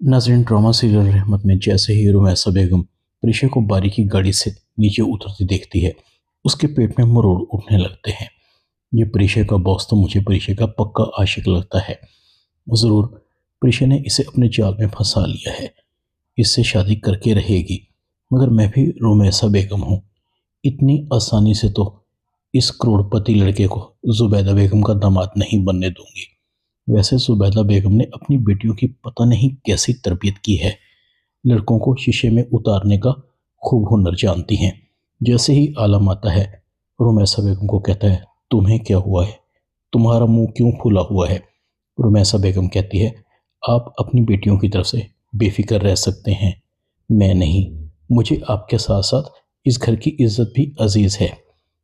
नाज़रीन, drama serial रहमत में जैसे ही रुमैसा बेगम प्रीशा को बारी की गाड़ी से नीचे उतरती देखती है, उसके पेट में मरोड़ उठने लगते हैं। ये प्रीशा का बॉस तो मुझे प्रीशा का पक्का आशिक लगता है। ज़रूर प्रीशा ने इसे अपने जाल में फंसा लिया है, इससे शादी करके रहेगी। मगर मैं भी रुमैसा बेगम हूँ, इतनी आसानी से तो इस करोड़पति लड़के को जुबैदा बेगम का दामाद नहीं बनने दूंगी। वैसे जुबैदा बेगम ने अपनी बेटियों की पता नहीं कैसी तरबियत की है, लड़कों को शीशे में उतारने का खूब हुनर जानती हैं। जैसे ही आलम आता है, रुमैसा बेगम को कहता है, तुम्हें क्या हुआ है, तुम्हारा मुंह क्यों फूला हुआ है। रुमैसा बेगम कहती है, आप अपनी बेटियों की तरफ से बेफिक्र रह सकते हैं, मैं नहीं। मुझे आपके साथ साथ इस घर की इज्जत भी अजीज़ है।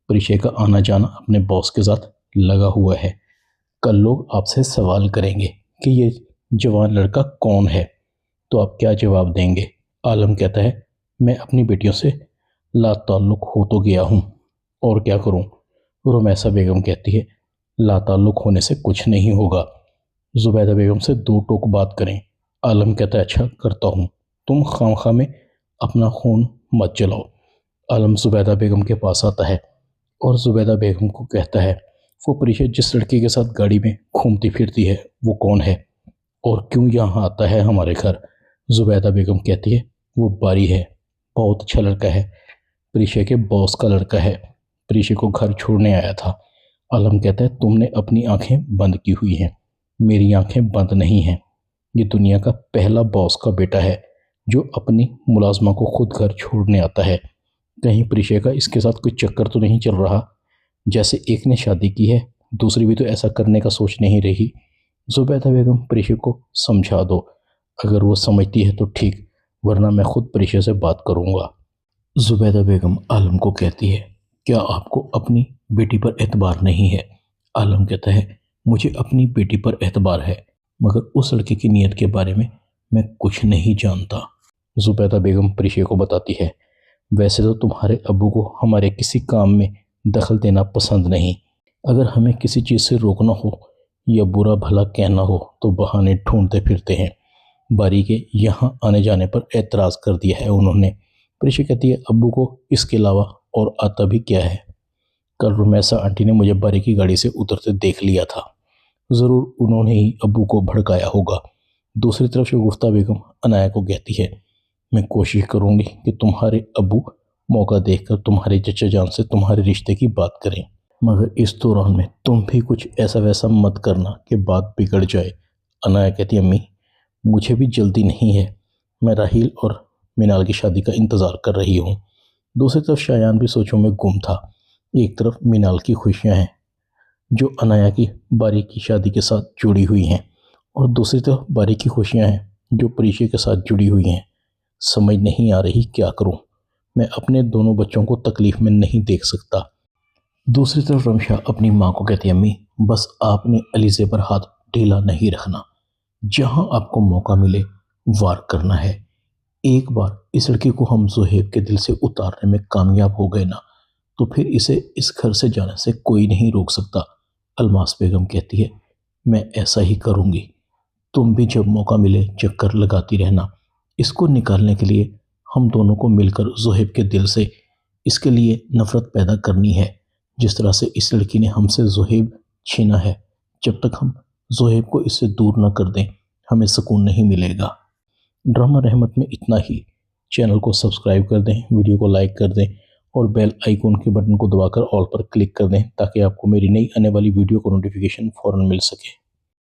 परिचय का आना जाना अपने बॉस के साथ लगा हुआ है। कल लोग आपसे सवाल करेंगे कि ये जवान लड़का कौन है, तो आप क्या जवाब देंगे। आलम कहता है, मैं अपनी बेटियों से लाताल्लुक़ हो तो गया हूँ, और क्या करूँ। रुमैसा बेगम कहती है, लाताल्लुक़ होने से कुछ नहीं होगा, जुबैदा बेगम से दो टोक बात करें। आलम कहता है, अच्छा करता हूँ, तुम खामखा में अपना खून मत जलाओ। आलम जुबैदा बेगम के पास आता है और जुबैदा बेगम को कहता है, वो परिशा जिस लड़के के साथ गाड़ी में घूमती फिरती है वो कौन है और क्यों यहाँ आता है हमारे घर। जुबैदा बेगम कहती है, वो बारी है, बहुत अच्छा लड़का है, परिशा के बॉस का लड़का है, परिशा को घर छोड़ने आया था। आलम कहता है, तुमने अपनी आंखें बंद की हुई हैं, मेरी आंखें बंद नहीं हैं। ये दुनिया का पहला बॉस का बेटा है जो अपनी मुलाजमा को खुद घर छोड़ने आता है। कहीं परिशा का इसके साथ कोई चक्कर तो नहीं चल रहा। जैसे एक ने शादी की है, दूसरी भी तो ऐसा करने का सोच नहीं रही। जुबैदा बेगम परिशा को समझा दो, अगर वो समझती है तो ठीक, वरना मैं खुद परिशा से बात करूंगा। जुबैदा बेगम आलम को कहती है, क्या आपको अपनी बेटी पर एतबार नहीं है। आलम कहता है, मुझे अपनी बेटी पर एतबार है, मगर उस लड़के की नीयत के बारे में मैं कुछ नहीं जानता। जुबैदा बेगम परिशा को बताती है, वैसे तो तुम्हारे अब्बू को हमारे किसी काम में दखल देना पसंद नहीं। अगर हमें किसी चीज़ से रोकना हो या बुरा भला कहना हो तो बहाने ढूंढते फिरते हैं। बारी के यहाँ आने जाने पर एतराज़ कर दिया है उन्होंने। प्रीशा कहती है, अब्बू को इसके अलावा और आता भी क्या है। कल रुमैसा आंटी ने मुझे बारी की गाड़ी से उतरते देख लिया था, ज़रूर उन्होंने ही अब्बू को भड़काया होगा। दूसरी तरफ शगुफ्ता बेगम अनाया को कहती है, मैं कोशिश करूंगी कि तुम्हारे अब्बू मौका देखकर तुम्हारे चचा जान से तुम्हारे रिश्ते की बात करें, मगर इस दौरान में तुम भी कुछ ऐसा वैसा मत करना कि बात बिगड़ जाए। अनाया कहती है, अम्मी मुझे भी जल्दी नहीं है, मैं राहील और मिनाल की शादी का इंतज़ार कर रही हूँ। दूसरी तरफ शायान भी सोचों में गुम था। एक तरफ मिनाल की खुशियाँ हैं जो अनाया की बारी की शादी के साथ जुड़ी हुई हैं, और दूसरी तरफ बारी की खुशियाँ हैं जो परिशा के साथ जुड़ी हुई हैं। समझ नहीं आ रही क्या करूं, मैं अपने दोनों बच्चों को तकलीफ में नहीं देख सकता। दूसरी तरफ रमशा अपनी माँ को कहती है, अम्मी बस आपने अलीज़े पर हाथ ढीला नहीं रखना, जहां आपको मौका मिले वार करना है। एक बार इस लड़की को हम ज़ुहैब के दिल से उतारने में कामयाब हो गए ना, तो फिर इसे इस घर से जाने से कोई नहीं रोक सकता। अलमास बेगम कहती है, मैं ऐसा ही करूँगी, तुम भी जब मौका मिले चक्कर लगाती रहना। इसको निकालने के लिए हम दोनों को मिलकर ज़ुहैब के दिल से इसके लिए नफ़रत पैदा करनी है, जिस तरह से इस लड़की ने हमसे ज़ुहैब छीना है। जब तक हम ज़ुहैब को इससे दूर न कर दें, हमें सुकून नहीं मिलेगा। ड्रामा रहमत में इतना ही। चैनल को सब्सक्राइब कर दें, वीडियो को लाइक कर दें और बेल आइकॉन के बटन को दबाकर ऑल पर क्लिक कर दें, ताकि आपको मेरी नई आने वाली वीडियो को नोटिफिकेशन फ़ौरन मिल सके।